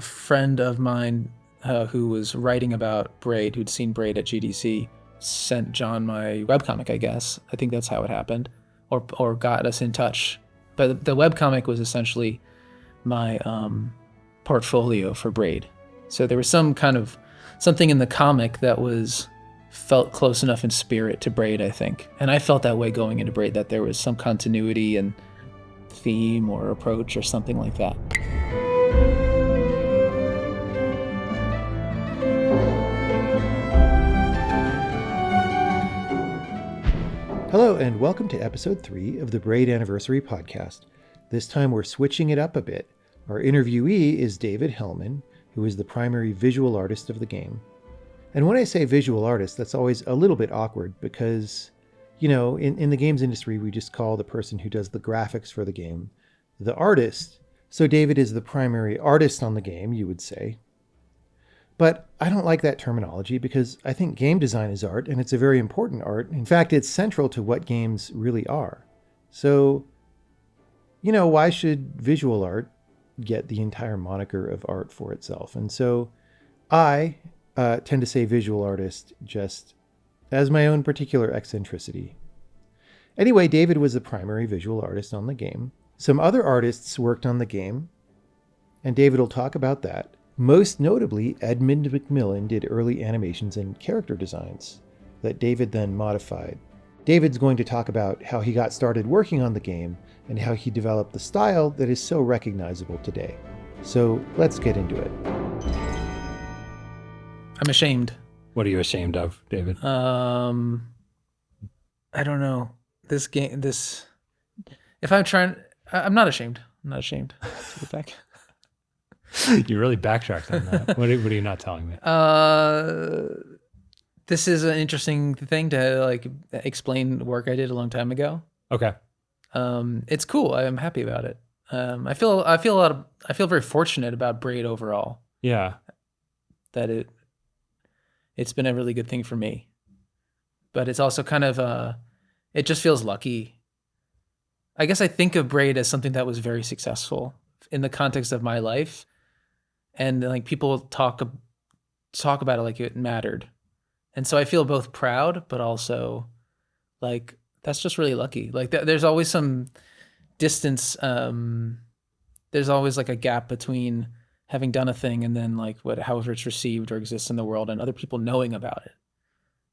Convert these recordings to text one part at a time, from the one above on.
a friend of mine who was writing about Braid, who'd seen Braid at GDC, sent Jon my webcomic, I guess. I think that's how it happened, or got us in touch. But the webcomic was essentially my portfolio for Braid. So there was some kind of something in the comic that felt close enough in spirit to Braid, I think. And I felt that way going into Braid, that there was some continuity and theme or approach or something like that. Hello, and welcome to episode 3 of the Braid Anniversary podcast. This time we're switching it up a bit. Our interviewee is David Hellman, who is the primary visual artist of the game. And when I say visual artist, that's always a little bit awkward because, you know, in the games industry, we just call the person who does the graphics for the game the artist. So David is the primary artist on the game, you would say. But I don't like that terminology because I think game design is art, and it's a very important art. In fact, it's central to what games really are. So, you know, why should visual art get the entire moniker of art for itself? And so I tend to say visual artist just as my own particular eccentricity. Anyway, David was the primary visual artist on the game. Some other artists worked on the game, and David will talk about that. Most notably, Edmund McMillan did early animations and character designs that David then modified. David's going to talk about how he got started working on the game and how he developed the style that is so recognizable today. So let's get into it. I'm ashamed. What are you ashamed of, David? I don't know. This game, if I'm trying, I'm not ashamed. I'm not ashamed. Take it back. You really backtracked on that. What are you not telling me? This is an interesting thing to like explain work I did a long time ago. Okay. It's cool. I'm happy about it. I feel very fortunate about Braid overall. Yeah. That it's been a really good thing for me. But it's also kind of it just feels lucky. I guess I think of Braid as something that was very successful in the context of my life. And like people talk about it like it mattered. And so I feel both proud, but also like that's just really lucky. Like there's always some distance. There's always like a gap between having done a thing and then like however it's received or exists in the world and other people knowing about it.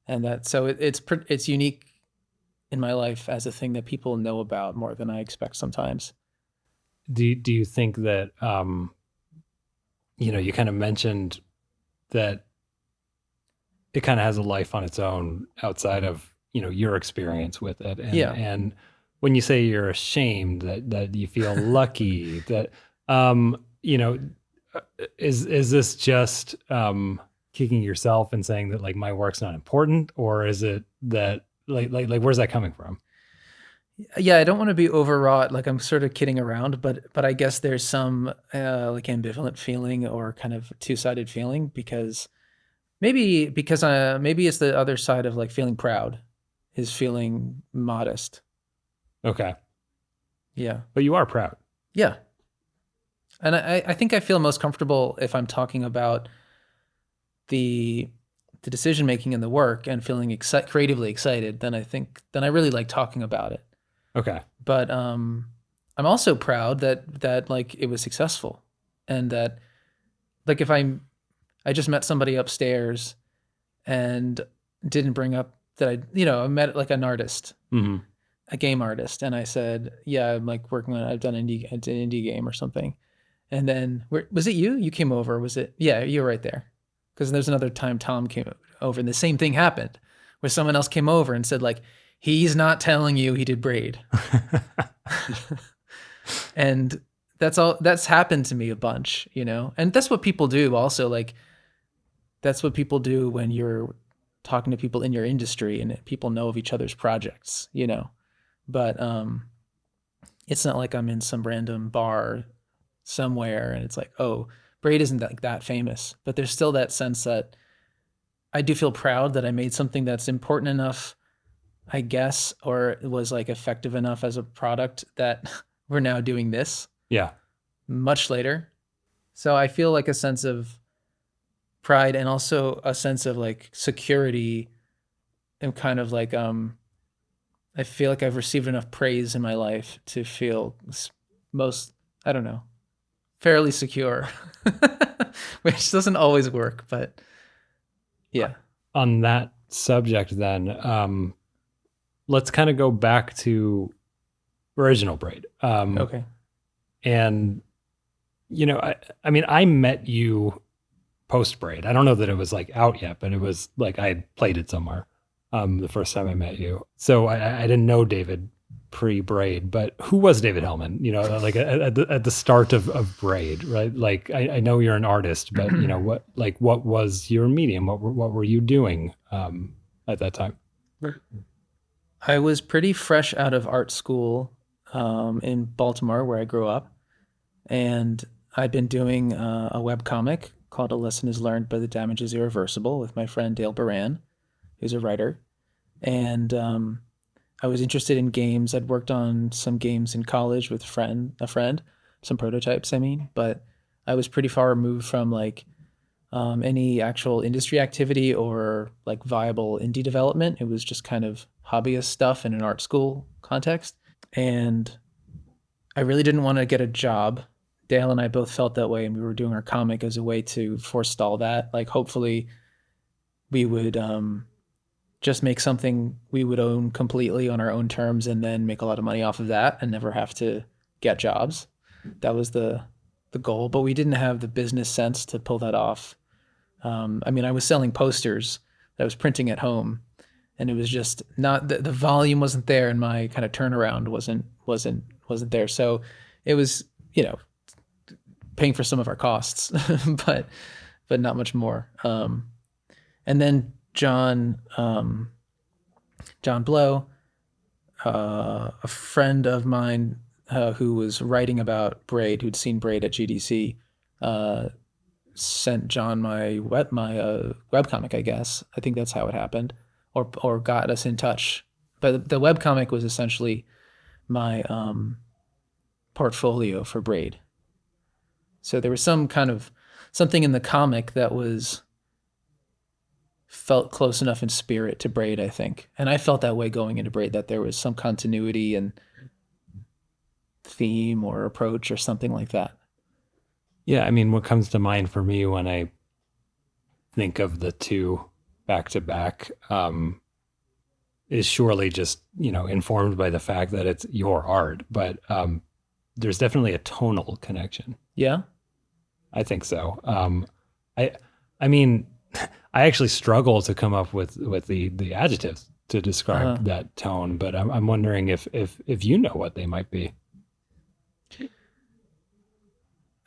And it's unique in my life as a thing that people know about more than I expect sometimes. Do you think that, you kind of mentioned that it kind of has a life on its own outside of, your experience with it. And, yeah. And when you say you're ashamed that you feel lucky that, is this just kicking yourself and saying that like my work's not important, or is it that like where's that coming from? Yeah, I don't want to be overwrought. Like I'm sort of kidding around, but I guess there's some like ambivalent feeling or kind of two-sided feeling because maybe it's the other side of like feeling proud is feeling modest. Okay. Yeah. But you are proud. Yeah. And I think I feel most comfortable if I'm talking about the decision making in the work and feeling creatively excited. Then I really like talking about it. Okay. But I'm also proud that like it was successful, and that like if I just met somebody upstairs and didn't bring up that I met like an artist, mm-hmm. a game artist, and I said, yeah, I'm like working on I've done an indie game or something, and then was it you? You came over? Was it? Yeah, you were right there. Because there's another time Tom came over and the same thing happened, where someone else came over and said like, he's not telling you he did Braid. And that's happened to me a bunch, and that's what people do also. Like that's what people do when you're talking to people in your industry and people know of each other's projects, but it's not like I'm in some random bar somewhere and it's like, oh, Braid isn't like that famous, but there's still that sense that I do feel proud that I made something that's important enough, I guess, or it was like effective enough as a product that we're now doing this. Yeah. Much later. So I feel like a sense of pride and also a sense of like security and kind of like I feel like I've received enough praise in my life to feel most, I don't know, fairly secure, which doesn't always work, but yeah. On that subject, then, let's kind of go back to original Braid. Okay. And, I mean, I met you post Braid. I don't know that it was like out yet, but it was like I had played it somewhere the first time I met you. So I didn't know David pre-Braid, but who was David Hellman? Like at the start of Braid, right? Like I know you're an artist, but what was your medium? What were you doing at that time? I was pretty fresh out of art school in Baltimore, where I grew up, and I'd been doing a webcomic called A Lesson is Learned, but the Damage is Irreversible with my friend Dale Baran, who's a writer. And I was interested in games. I'd worked on some games in college with a friend, some prototypes, I mean, but I was pretty far removed from like any actual industry activity or like viable indie development. It was just kind of hobbyist stuff in an art school context. And I really didn't want to get a job. Dale and I both felt that way, and we were doing our comic as a way to forestall that. Like, hopefully, we would just make something we would own completely on our own terms, and then make a lot of money off of that, and never have to get jobs. That was the goal, but we didn't have the business sense to pull that off. I mean, I was selling posters that I was printing at home, and it was just not the volume wasn't there, and my kind of turnaround wasn't there. So it was, paying for some of our costs, but not much more. And then John Blow, a friend of mine who was writing about Braid, who'd seen Braid at GDC, sent John my webcomic, I guess. I think that's how it happened, or got us in touch. But the webcomic was essentially my portfolio for Braid. So there was some kind of something in the comic that felt close enough in spirit to Braid, I think. And I felt that way going into Braid, that there was some continuity and theme or approach or something like that. Yeah, I mean, what comes to mind for me when I think of the two back to back is surely just, informed by the fact that it's your art, but there's definitely a tonal connection. Yeah? I think so. I mean, I actually struggle to come up with the adjectives to describe that tone, but I'm wondering if you know what they might be.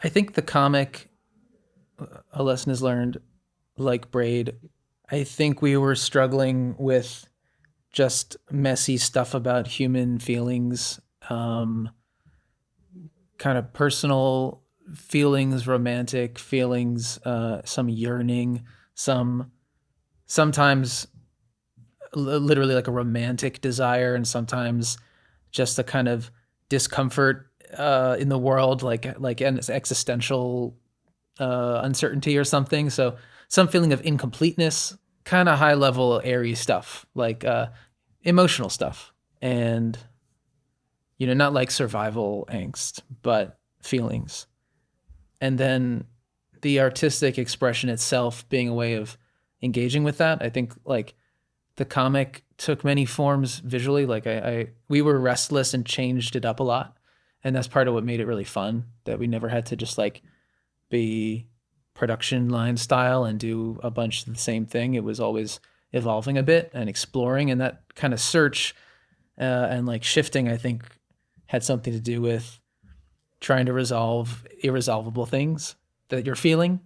I think the comic, A Lesson is Learned, like Braid, I think we were struggling with just messy stuff about human feelings, kind of personal feelings, romantic feelings, some yearning, sometimes literally like a romantic desire, and sometimes just a kind of discomfort in the world, like an existential uncertainty or something. So some feeling of incompleteness, kind of high level airy stuff, like emotional stuff, and not like survival angst, but feelings. And then the artistic expression itself being a way of engaging with that. I think like the comic took many forms visually. Like we were restless and changed it up a lot. And that's part of what made it really fun, that we never had to just like be production line style and do a bunch of the same thing. It was always evolving a bit and exploring, and that kind of search and like shifting, I think, had something to do with trying to resolve irresolvable things that you're feeling,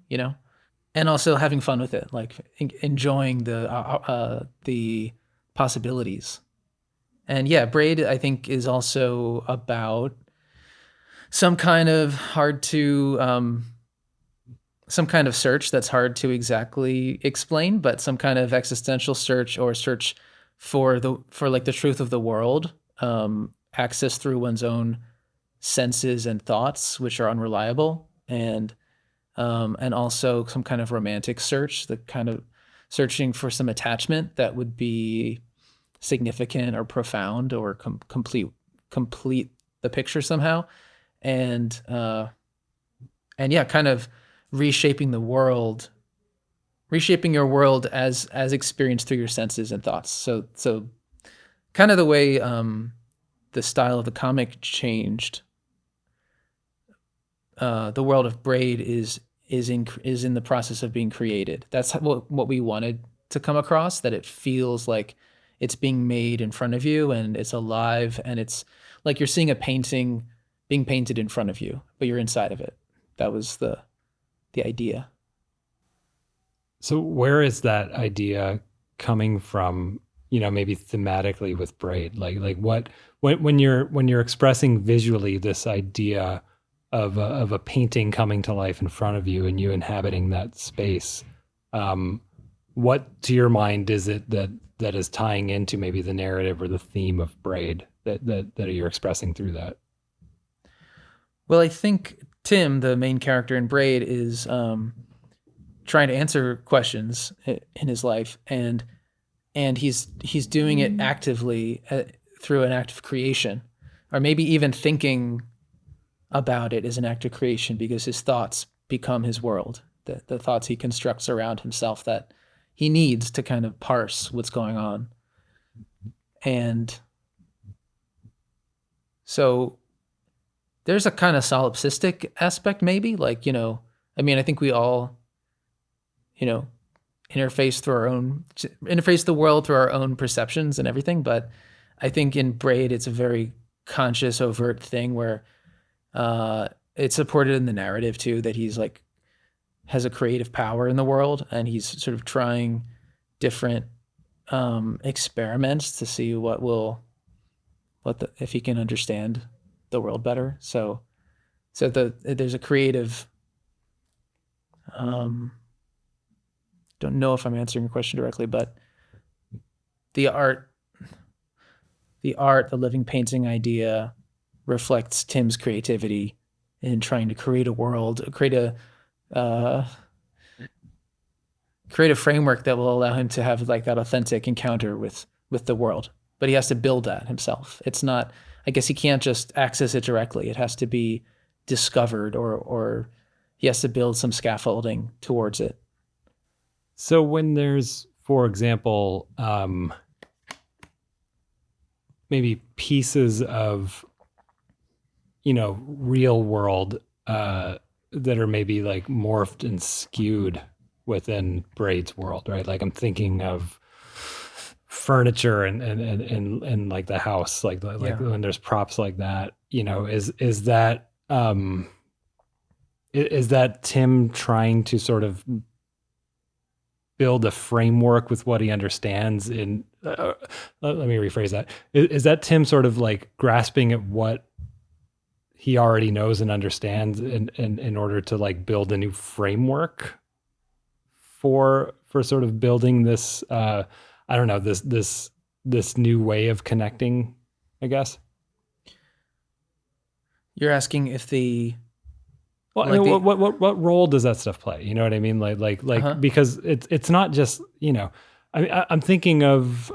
and also having fun with it, like enjoying the possibilities. And yeah, Braid, I think, is also about some kind of some kind of search that's hard to exactly explain, but some kind of existential search, or search for like the truth of the world, access through one's own senses and thoughts, which are unreliable. And and also some kind of romantic search, the kind of searching for some attachment that would be significant or profound or complete the picture somehow, and yeah, kind of reshaping your world as experienced through your senses and thoughts. So kind of the way the style of the comic changed. The world of Braid is in the process of being created. That's what we wanted to come across, that it feels like it's being made in front of you and it's alive, and it's like you're seeing a painting being painted in front of you, but you're inside of it. That was the idea. So where is that idea coming from, maybe thematically with Braid? Like what, when you're expressing visually this idea of a painting coming to life in front of you and you inhabiting that space, what to your mind is it that is tying into maybe the narrative or the theme of Braid that you're expressing through that? Well, I think Tim, the main character in Braid, is trying to answer questions in his life, and he's doing it actively through an act of creation, or maybe even thinking about it as an act of creation, because his thoughts become his world, the thoughts he constructs around himself that he needs to kind of parse what's going on. And so there's a kind of solipsistic aspect, maybe, like, I think we all, interface the world through our own perceptions and everything. But I think in Braid, it's a very conscious, overt thing where it's supported in the narrative too, that he's like has a creative power in the world, and he's sort of trying different experiments to see if he can understand the world better. So there's a creative. Don't know if I'm answering your question directly, but the living painting idea reflects Tim's creativity in trying to create a world, create a framework that will allow him to have like that authentic encounter with the world. But he has to build that himself. It's not, I guess he can't just access it directly. It has to be discovered, or he has to build some scaffolding towards it. So when there's, for example, maybe pieces of, real world that are maybe like morphed and skewed within Braid's world, right? Like I'm thinking of furniture and like the house, like when there's props like that, is that Tim trying to sort of build a framework with what he understands in, let me rephrase that. Is that Tim sort of like grasping at what he already knows and understands in order to like build a new framework for sort of building this, this new way of connecting, I guess? You're asking if well, like what role does that stuff play? You know what I mean? Like because it's not just, I'm thinking of,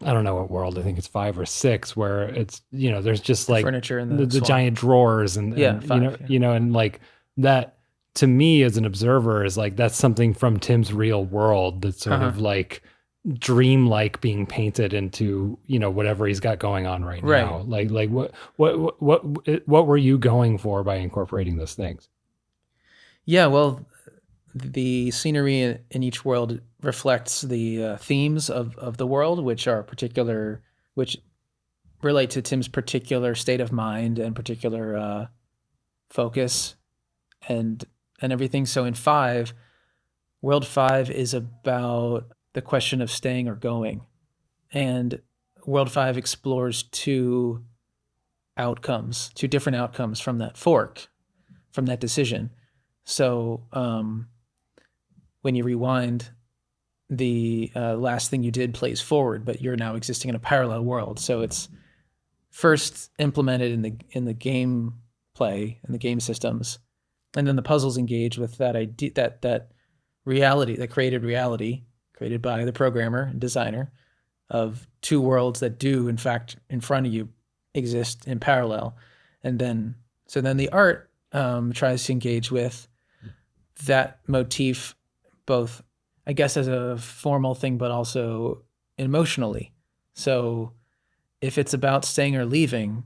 I don't know what world, I think it's 5 or 6, where it's, there's just like furniture in the giant drawers and 5, and like that to me as an observer is like, that's something from Tim's real world that's sort of like dreamlike being painted into, whatever he's got going on right now. Like what were you going for by incorporating those things? Yeah, well, the scenery in each world reflects the themes of the world, which relate to Tim's particular state of mind and particular focus and everything. So in World 5 is about the question of staying or going. And World 5 explores two different outcomes from that fork, from that decision. So when you rewind, the last thing you did plays forward, but you're now existing in a parallel world. So it's first implemented in the game play, in the game systems, And then the puzzles engage with that idea, that reality, that created reality created by the programmer and designer of two worlds that do, in fact, in front of you exist in parallel. And then, so then the art tries to engage with that motif, both, I guess, as a formal thing, but also emotionally. So if it's about staying or leaving,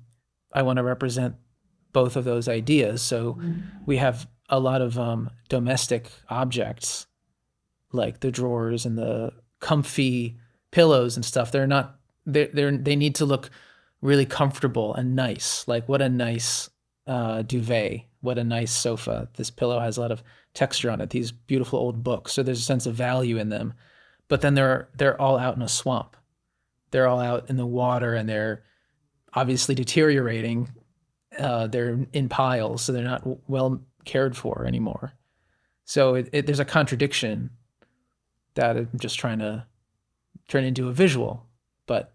I want to represent both of those ideas. So we have a lot of domestic objects, like the drawers and the comfy pillows and stuff. They're not, they need to look really comfortable and nice. Like, what a nice duvet, what a nice sofa. This pillow has a lot of texture on it, these beautiful old books. So there's a sense of value in them. But then they're all out in a swamp. They're all out in the water, and they're obviously deteriorating. They're in piles, so they're not well cared for anymore. So there's a contradiction that I'm just trying to turn into a visual. But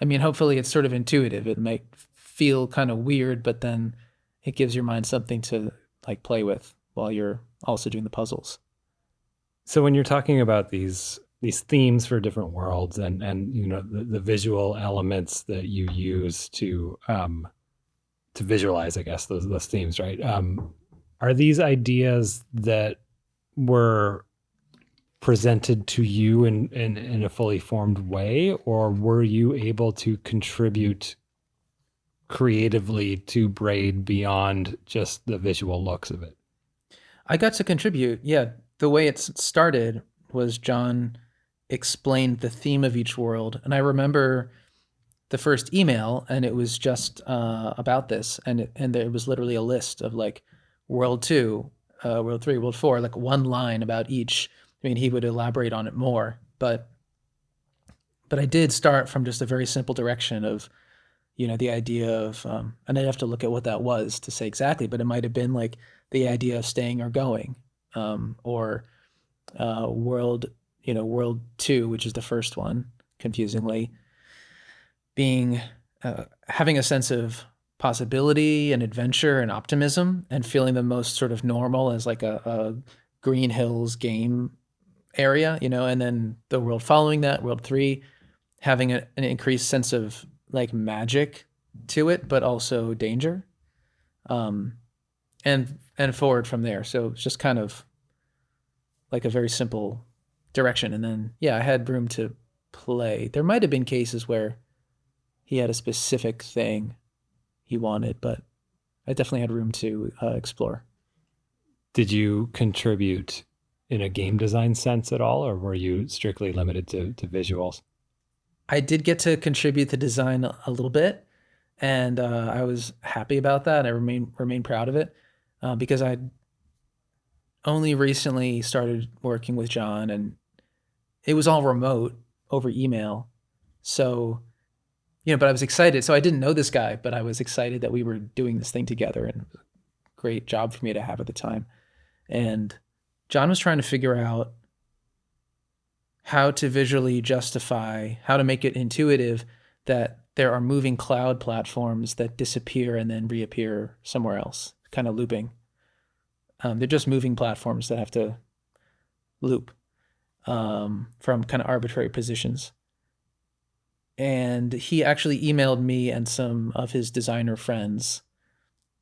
I mean, hopefully it's sort of intuitive. It might feel kind of weird, but then it gives your mind something to like play with while you're also doing the puzzles. So when you're talking about these themes for different worlds and you know the visual elements that you use to visualize, I guess, those themes, right? Are these ideas that were presented to you in a fully formed way, or were you able to contribute creatively to Braid beyond just the visual looks of it? I got to contribute. Yeah, the way it started was Jon explained the theme of each world, and I remember the first email, and it was just about this, and it was literally a list of like world 2, world 3, world 4, like one line about each. I mean, he would elaborate on it more, but I did start from just a very simple direction of, you know, the idea of, and I'd have to look at what that was to say exactly, but it might have been like the idea of staying or going, or world 2, which is the first one, confusingly, being having a sense of possibility and adventure and optimism, and feeling the most sort of normal as like a Green Hills game area, you know, and then the world following that, world 3, having an increased sense of like magic to it, but also danger, and forward from there. So it's just kind of like a very simple direction. And then, yeah, I had room to play. There might have been cases where he had a specific thing he wanted, but I definitely had room to explore. Did you contribute in a game design sense at all, or were you strictly limited to visuals? I did get to contribute to design a little bit, and I was happy about that. I remain proud of it, because I only recently started working with Jon, and it was all remote over email. So, you know, but I was excited. So I didn't know this guy, but I was excited that we were doing this thing together, and it was a great job for me to have at the time. And Jon was trying to figure out how to visually justify, how to make it intuitive that there are moving cloud platforms that disappear and then reappear somewhere else, kind of looping. They're just moving platforms that have to loop from kind of arbitrary positions. And he actually emailed me and some of his designer friends,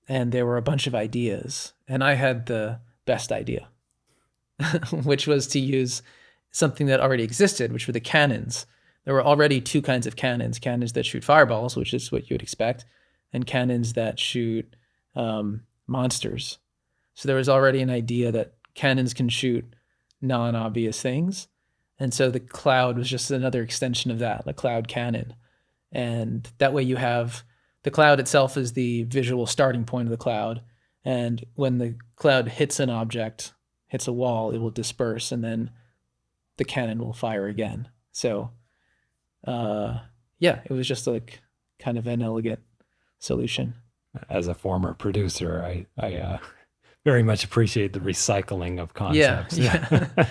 and there were a bunch of ideas. And I had the best idea, which was to use something that already existed, which were the cannons. There were already two kinds of cannons that shoot fireballs, which is what you would expect, and cannons that shoot monsters. So there was already an idea that cannons can shoot non-obvious things. And so the cloud was just another extension of that, the cloud cannon. And that way you have the cloud itself is the visual starting point of the cloud. And when the cloud hits an object, hits a wall, it will disperse, and then the cannon will fire again. So, yeah, it was just like kind of an elegant solution. As a former producer, I very much appreciate the recycling of concepts. Yeah.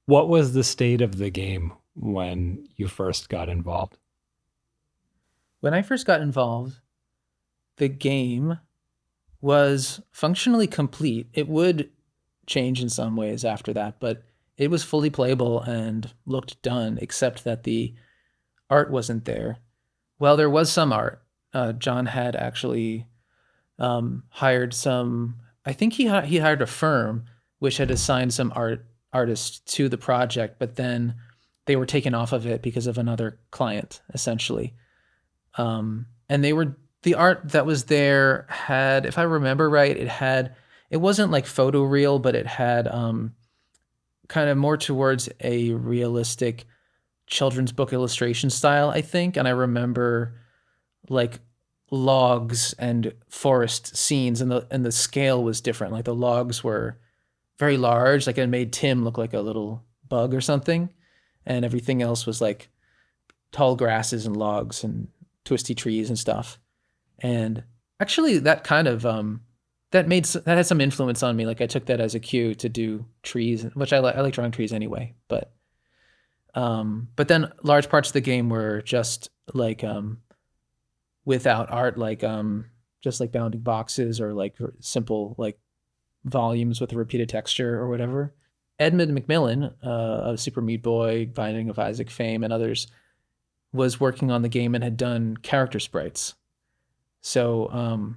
What was the state of the game when you first got involved? When I first got involved, the game was functionally complete. It would change in some ways after that, but it was fully playable and looked done, except that the art wasn't there. Well, there was some art. Jon had actually hired some. I think he hired a firm which had assigned some artists to the project, but then they were taken off of it because of another client, essentially. And the art that was there had, if I remember right, it wasn't like photoreal, but it had kind of more towards a realistic children's book illustration style, I think. And I remember like logs and forest scenes, and the scale was different. Like the logs were very large, like it made Tim look like a little bug or something, and everything else was like tall grasses and logs and twisty trees and stuff. And actually that kind of that had some influence on me. Like I took that as a cue to do trees, which I like drawing trees anyway. But then large parts of the game were just like without art, like just like bounding boxes or like simple like volumes with a repeated texture or whatever. Edmund McMillan of Super Meat Boy, Binding of Isaac fame, and others, was working on the game and had done character sprites. So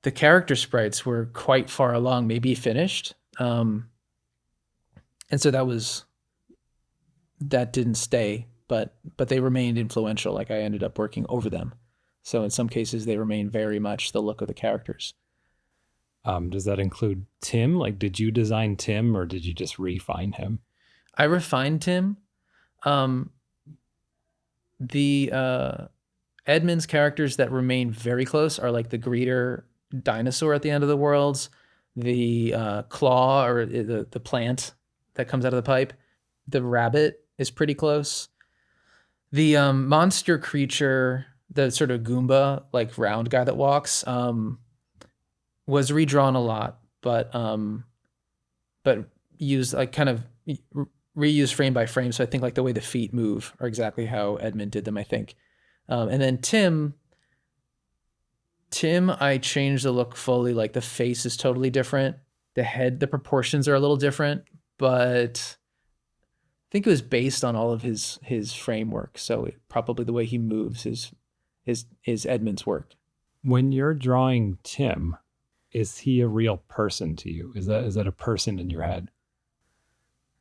the character sprites were quite far along, maybe finished. And so that didn't stay, but they remained influential. Like I ended up working over them. So in some cases they remain very much the look of the characters. Does that include Tim? Like, did you design Tim or did you just refine him? I refined Tim. The Edmund's characters that remain very close are like the greeter dinosaur at the end of the worlds, the claw or the plant that comes out of the pipe. The rabbit is pretty close. The monster creature, the sort of Goomba, like round guy that walks, was redrawn a lot, but used like kind of reused frame by frame. So I think like the way the feet move are exactly how Edmund did them, I think. And then Tim, I changed the look fully. Like the face is totally different. The head, the proportions are a little different, but I think it was based on all of his framework. So probably the way he moves is Edmund's work. When you're drawing Tim, is he a real person to you? Is that a person in your head?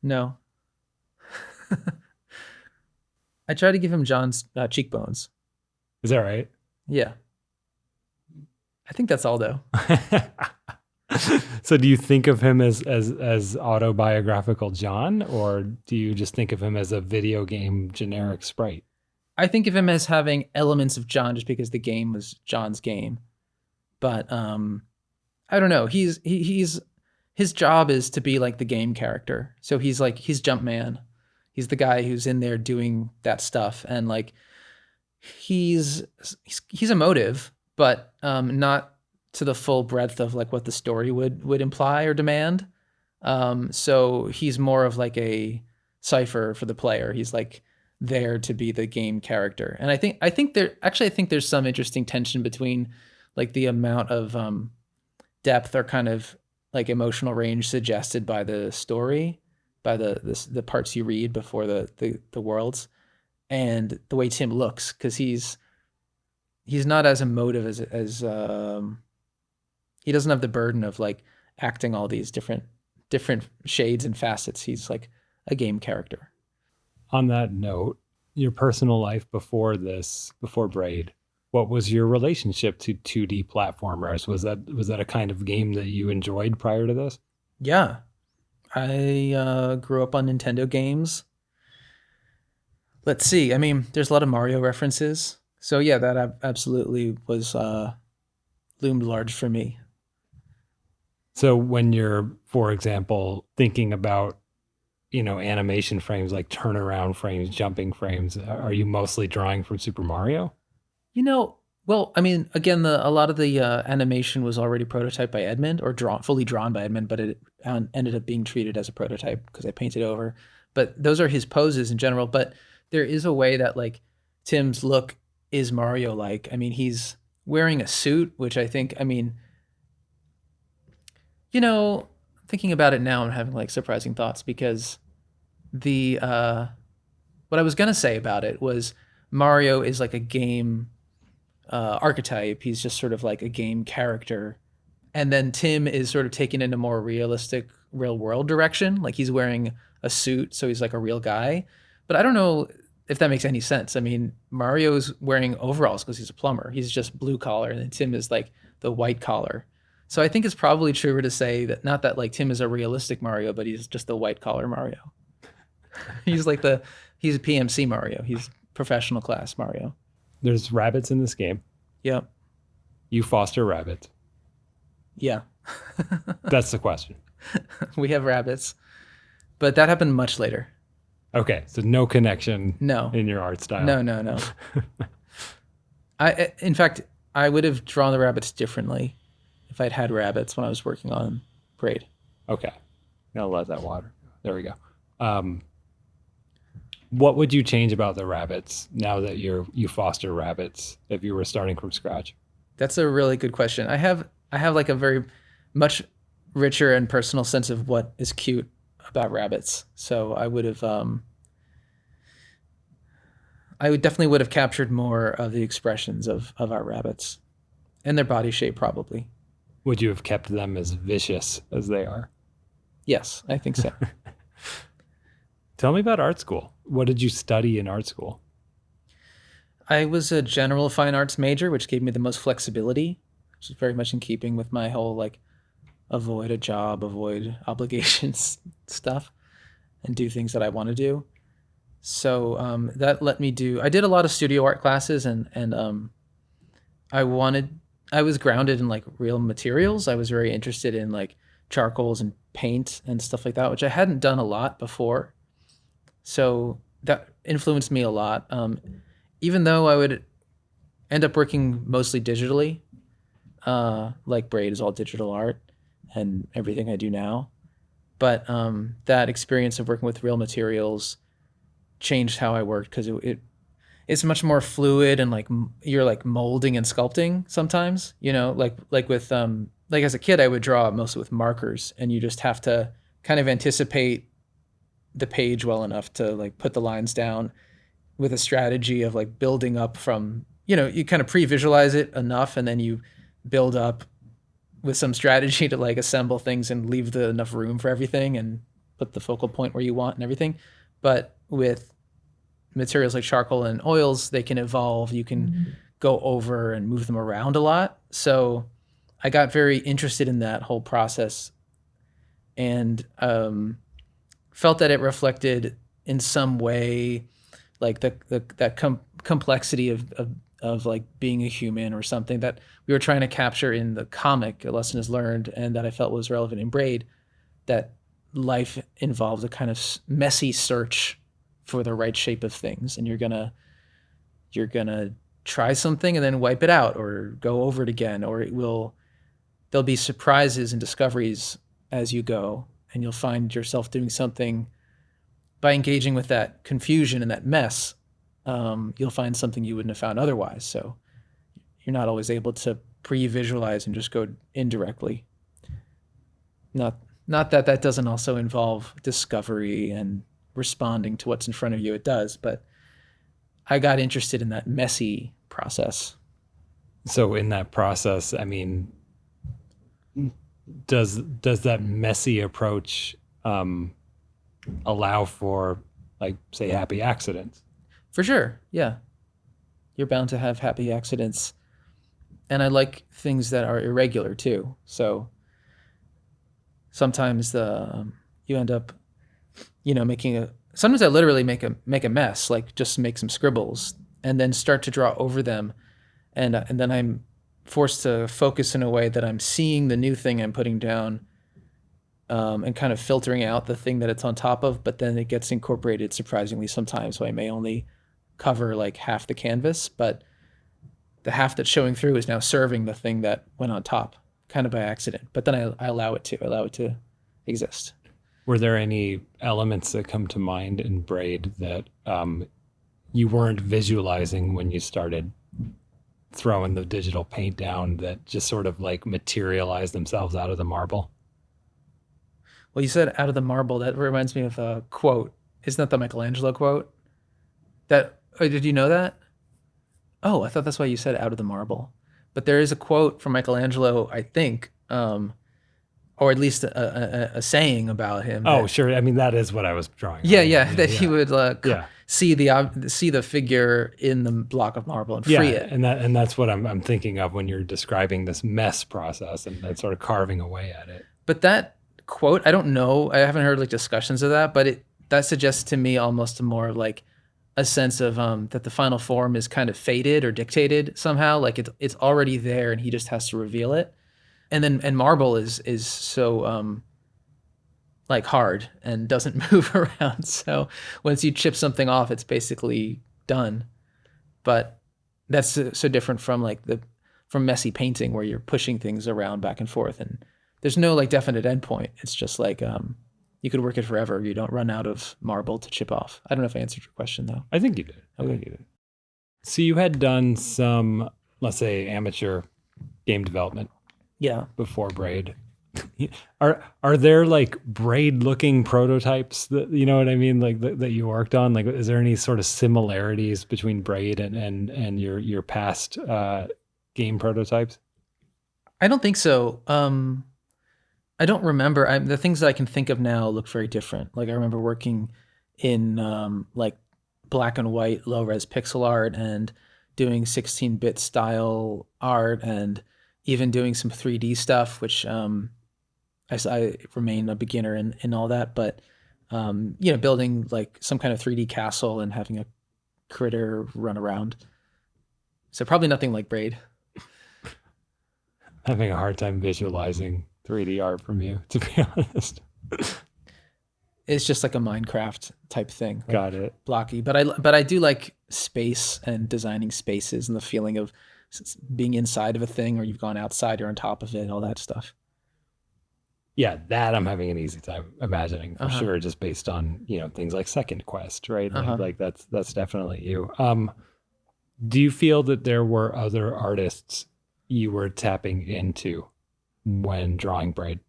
No. I tried to give him Jon's cheekbones. Is that right? Yeah. I think that's all though. So do you think of him as autobiographical Jon, or do you just think of him as a video game generic sprite? I think of him as having elements of Jon just because the game was Jon's game. But I don't know. He's his job is to be like the game character. So he's Jumpman. He's the guy who's in there doing that stuff, and like he's emotive, but not to the full breadth of like what the story would imply or demand. So he's more of like a cipher for the player. He's like there to be the game character. And I think there's some interesting tension between like the amount of depth or kind of like emotional range suggested by the story, by the parts you read before the worlds, and the way Tim looks, because he's not as emotive as he doesn't have the burden of like acting all these different shades and facets. He's like a game character. On that note, your personal life before Braid, what was your relationship to 2D platformers? Was that a kind of game that you enjoyed prior to this? Yeah. I grew up on Nintendo games. Let's see. I mean, there's a lot of Mario references. So yeah, that absolutely was loomed large for me. So when you're, for example, thinking about, animation frames like turnaround frames, jumping frames, are you mostly drawing from Super Mario? Well, I mean, again, a lot of the animation was already prototyped by Edmund, or fully drawn by Edmund, but it ended up being treated as a prototype because I painted over. But those are his poses in general. But there is a way that like Tim's look is Mario-like. I mean, he's wearing a suit, which I think, I mean, thinking about it now, I'm having like surprising thoughts because the what I was gonna say about it was Mario is like a game archetype. He's just sort of like a game character, and then Tim is sort of taken in a more realistic, real world direction. Like he's wearing a suit, so he's like a real guy. But I don't know if that makes any sense. I mean, Mario's wearing overalls because he's a plumber. He's just blue collar, and then Tim is like the white collar. So I think it's probably truer to say that not that like Tim is a realistic Mario, but he's just the white collar Mario. he's a PMC Mario. He's professional class Mario. There's rabbits in this game. Yep. You foster rabbits. Yeah. That's the question. We have rabbits, but that happened much later. Okay, so no connection. No. In your art style. No. In fact, I would have drawn the rabbits differently if I'd had rabbits when I was working on Braid. Okay. Now let that water. There we go. What would you change about the rabbits now that you foster rabbits if you were starting from scratch? That's a really good question. I have like a very much richer and personal sense of what is cute about rabbits. So I definitely would have captured more of the expressions of our rabbits and their body shape probably. Would you have kept them as vicious as they are? Yes, I think so. Tell me about art school. What did you study in art school? I was a general fine arts major, which gave me the most flexibility, which is very much in keeping with my whole like avoid a job, avoid obligations stuff, and do things that I want to do. So that let me I did a lot of studio art classes, and I was grounded in like real materials. I was very interested in like charcoals and paint and stuff like that, which I hadn't done a lot before. So that influenced me a lot. Even though I would end up working mostly digitally, like Braid is all digital art and everything I do now. But that experience of working with real materials changed how I worked because it's much more fluid and like you're like molding and sculpting sometimes, like with like as a kid I would draw mostly with markers, and you just have to kind of anticipate the page well enough to like put the lines down with a strategy of like building up from, you kind of pre-visualize it enough and then you build up with some strategy to like assemble things and leave enough room for everything and put the focal point where you want and everything. But with materials like charcoal and oils, they can evolve. You can go over and move them around a lot. So I got very interested in that whole process and felt that it reflected in some way like that complexity of like being a human or something that we were trying to capture in the comic. A lesson is learned, and that I felt was relevant in Braid, that life involves a kind of messy search for the right shape of things, and you're gonna try something and then wipe it out or go over it again, or there'll be surprises and discoveries as you go, and you'll find yourself doing something. By engaging with that confusion and that mess, you'll find something you wouldn't have found otherwise. So you're not always able to pre-visualize and just go indirectly. Not that doesn't also involve discovery and responding to what's in front of you. It does, but I got interested in that messy process. So in that process, I mean, does that messy approach allow for, like, say, happy accidents? For sure, yeah. You're bound to have happy accidents. And I like things that are irregular, too. So sometimes you end up, sometimes I literally make a mess, like just make some scribbles and then start to draw over them. And then I'm forced to focus in a way that I'm seeing the new thing I'm putting down, and kind of filtering out the thing that it's on top of, but then it gets incorporated surprisingly sometimes. So I may only cover like half the canvas, but the half that's showing through is now serving the thing that went on top, kind of by accident. But then I allow it to exist. Were there any elements that come to mind in Braid that you weren't visualizing when you started throwing the digital paint down that just sort of like materialize themselves out of the marble. Well, you said out of the marble. That reminds me of a quote. Isn't that the Michelangelo quote? Did you know that? Oh, I thought that's why you said out of the marble. But there is a quote from Michelangelo, I think, or at least a saying about him. Oh, sure. I mean, that is what I was drawing. Yeah, that he would Yeah. see the figure in the block of marble and free it. And that's what I'm thinking of when you're describing this mess process and sort of carving away at it. But that quote, I don't know. I haven't heard like discussions of that, but that suggests to me almost more of like a sense of that the final form is kind of fated or dictated somehow, like it's already there and he just has to reveal it. And marble is so like hard and doesn't move around. So once you chip something off, it's basically done. But that's so different from from messy painting where you're pushing things around back and forth and there's no like definite endpoint. It's just like you could work it forever. You don't run out of marble to chip off. I don't know if I answered your question though. I think you did. I think you did. So you had done some, let's say, amateur game development. Yeah. Before Braid. Are there like Braid looking prototypes that, you know what I mean? Like that you worked on? Like, is there any sort of similarities between Braid and your past game prototypes? I don't think so. I don't remember. The things that I can think of now look very different. Like I remember working in like black and white low res pixel art and doing 16-bit style art and even doing some 3D stuff, which I remain a beginner in all that. But building like some kind of 3D castle and having a critter run around. So probably nothing like Braid. Having a hard time visualizing 3D art from you, to be honest. It's just like a Minecraft type thing. Like Got it. Blocky, but I do like space and designing spaces and the feeling of being inside of a thing, or you've gone outside, you're on top of it, all that stuff. Yeah, that I'm having an easy time imagining for sure, just based on things like Second Quest, right? Like that's definitely you. Do you feel that there were other artists you were tapping into when drawing Braid?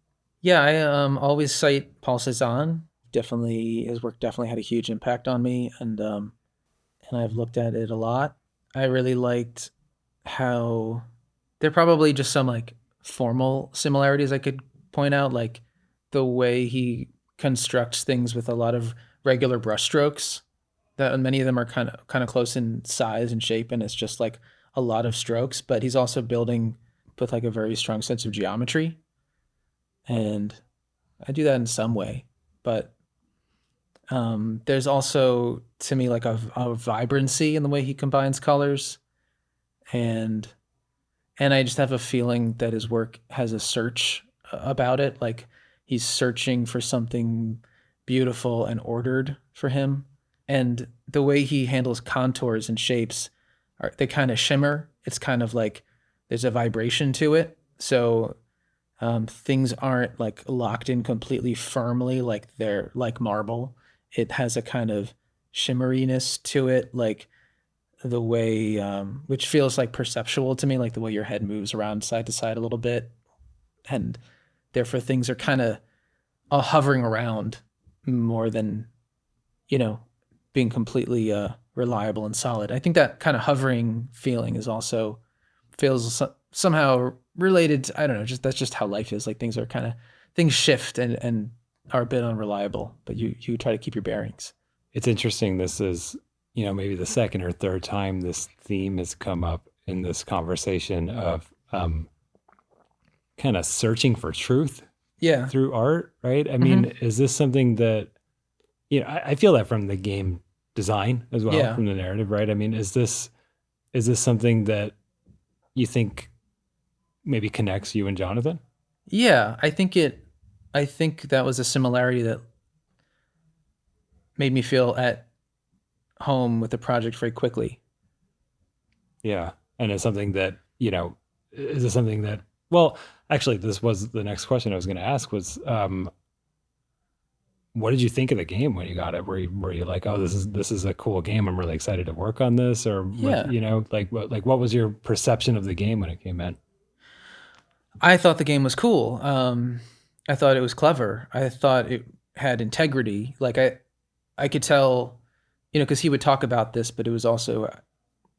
Yeah, I always cite Paul Cézanne. Definitely, his work definitely had a huge impact on me, and I've looked at it a lot. I really liked how there are probably just some like formal similarities I could point out, like the way he constructs things with a lot of regular brushstrokes. That many of them are kind of close in size and shape, and it's just like a lot of strokes. But he's also building with like a very strong sense of geometry, and I do that in some way. But there's also to me like a vibrancy in the way he combines colors, and I just have a feeling that his work has a search about it. Like he's searching for something beautiful and ordered for him. And the way he handles contours and shapes, they kind of shimmer. It's kind of like there's a vibration to it. So things aren't like locked in completely firmly, like they're like marble. It has a kind of shimmeriness to it, like the way, which feels like perceptual to me, like the way your head moves around side to side a little bit. And therefore things are kind of hovering around more than, being completely reliable and solid. I think that kind of hovering feeling is also feels somehow related to, I don't know, that's just how life is. Like things shift and are a bit unreliable, but you try to keep your bearings. It's interesting. This is, maybe the second or third time this theme has come up in this conversation of kind of searching for truth through art, right? I mean, is this something that, I feel that from the game design as well, from the narrative, right? I mean, is this something that you think maybe connects you and Jonathan? Yeah, I think that was a similarity that made me feel at home with the project very quickly. Yeah. And it's something that, is it something that, well, actually, this was the next question I was going to ask was, what did you think of the game when you got it? Were you like, oh, this is a cool game. I'm really excited to work on this, or Yeah. what was your perception of the game when it came in? I thought the game was cool. I thought it was clever. I thought it had integrity. Like I could tell, because he would talk about this, but it was also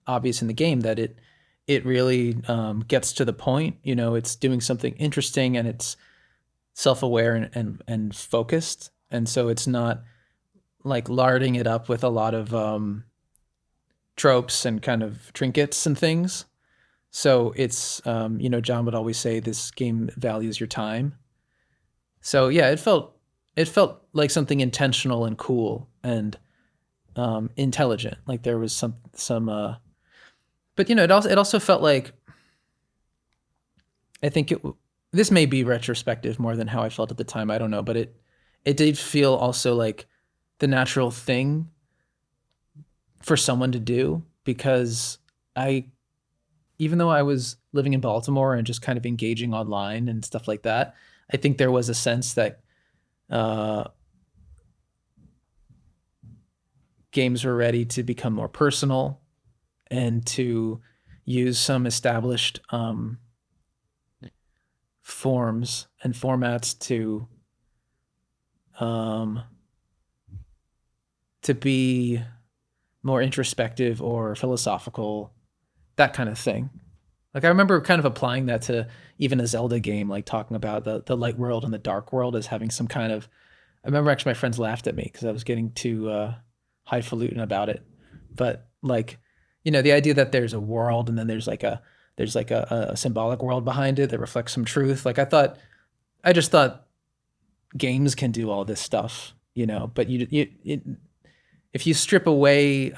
obvious in the game that it really gets to the point. It's doing something interesting and it's self-aware and focused, and so it's not like larding it up with a lot of tropes and kind of trinkets and things. So it's Jon would always say this game values your time. So yeah, it felt like something intentional and cool and intelligent. Like there was some but it also felt like, I think this may be retrospective more than how I felt at the time. I don't know, but it did feel also like the natural thing for someone to do, because even though I was living in Baltimore and just kind of engaging online and stuff like that, I think there was a sense that games were ready to become more personal and to use some established forms and formats to be more introspective or philosophical, that kind of thing. Like I remember kind of applying that to even a Zelda game, like talking about the light world and the dark world as having some kind of. I remember actually my friends laughed at me because I was getting too highfalutin about it, but like, the idea that there's a world and then there's like a symbolic world behind it that reflects some truth. Like I just thought games can do all this stuff, but if you strip away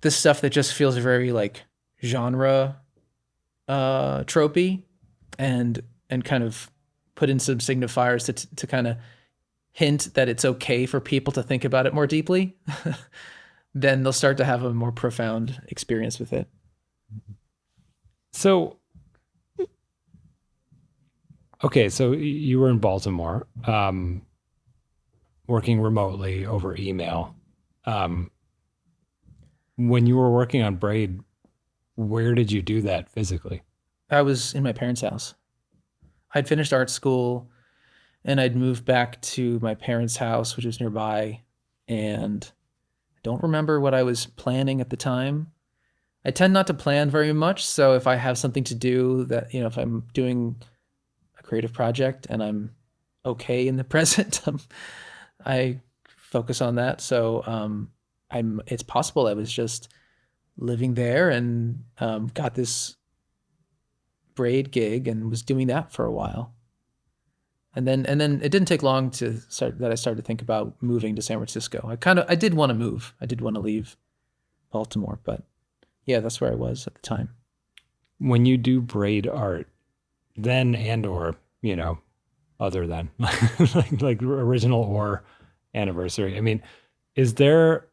this stuff that just feels very like genre tropey, and kind of put in some signifiers to kind of hint that it's okay for people to think about it more deeply, then they'll start to have a more profound experience with it. So, okay, so you were in Baltimore, working remotely over email. When you were working on Braid, where did you do that physically? I was in my parents' house. I'd finished art school and I'd moved back to my parents' house, which was nearby. And I don't remember what I was planning at the time. I tend not to plan very much. So if I have something to do that, if I'm doing a creative project and I'm okay in the present, I focus on that. So it's possible I was just living there and got this Braid gig and was doing that for a while. And then it didn't take long I started to think about moving to San Francisco. I did want to move. I did want to leave Baltimore, but yeah, that's where I was at the time. When you do Braid art, then and or, other than like original or anniversary, I mean, is there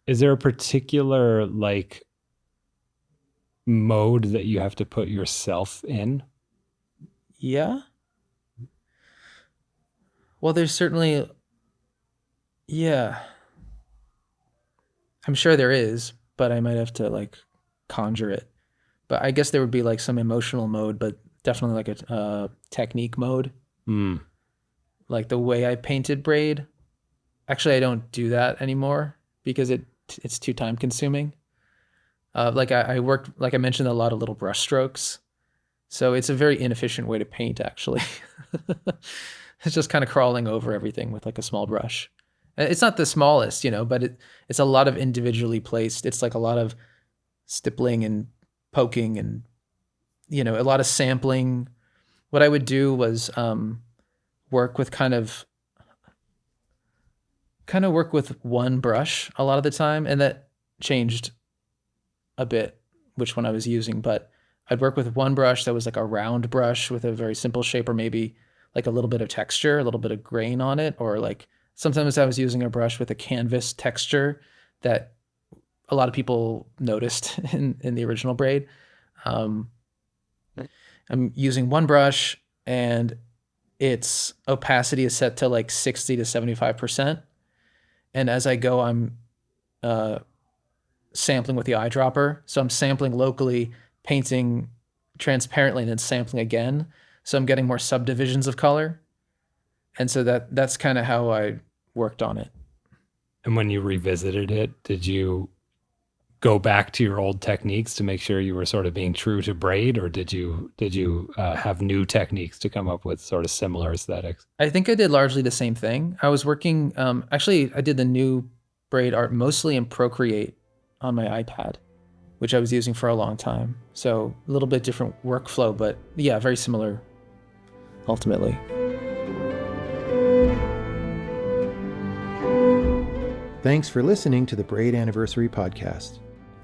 a particular like mode that you have to put yourself in? Yeah. Well, there's certainly, yeah. I'm sure there is, but I might have to like conjure it. But I guess there would be like some emotional mode, but definitely like a technique mode. Mm. Like the way I painted Braid. Actually, I don't do that anymore because it's too time consuming. Like I worked, like I mentioned, a lot of little brush strokes. So it's a very inefficient way to paint, actually. It's just kind of crawling over everything with like a small brush. And it's not the smallest, but it's a lot of individually placed. It's like a lot of stippling and poking and, a lot of sampling. What I would do was work with work with one brush a lot of the time. And that changed a bit which one I was using, but I'd work with one brush that was like a round brush with a very simple shape, or maybe like a little bit of texture, a little bit of grain on it, or like sometimes I was using a brush with a canvas texture that a lot of people noticed in the original Braid. I'm using one brush and its opacity is set to like 60 to 75%. And as I go, I'm sampling with the eyedropper. So I'm sampling locally, painting transparently, and then sampling again. So I'm getting more subdivisions of color. And so that's kind of how I worked on it. And when you revisited it, did you go back to your old techniques to make sure you were sort of being true to Braid, or did you have new techniques to come up with sort of similar aesthetics? I think I did largely the same thing. I was working, actually, I did the new Braid art mostly in Procreate on my iPad, which I was using for a long time. So a little bit different workflow, but yeah, very similar ultimately. Thanks for listening to the Braid Anniversary Podcast.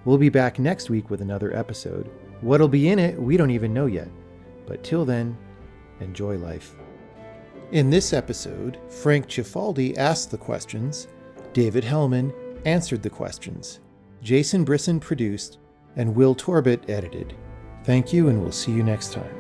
We'll be back next week with another episode. What'll be in it, we don't even know yet. But till then, enjoy life. In this episode, Frank Cifaldi asked the questions, David Hellman answered the questions, Jason Brisson produced, and Will Torbett edited. Thank you, and we'll see you next time.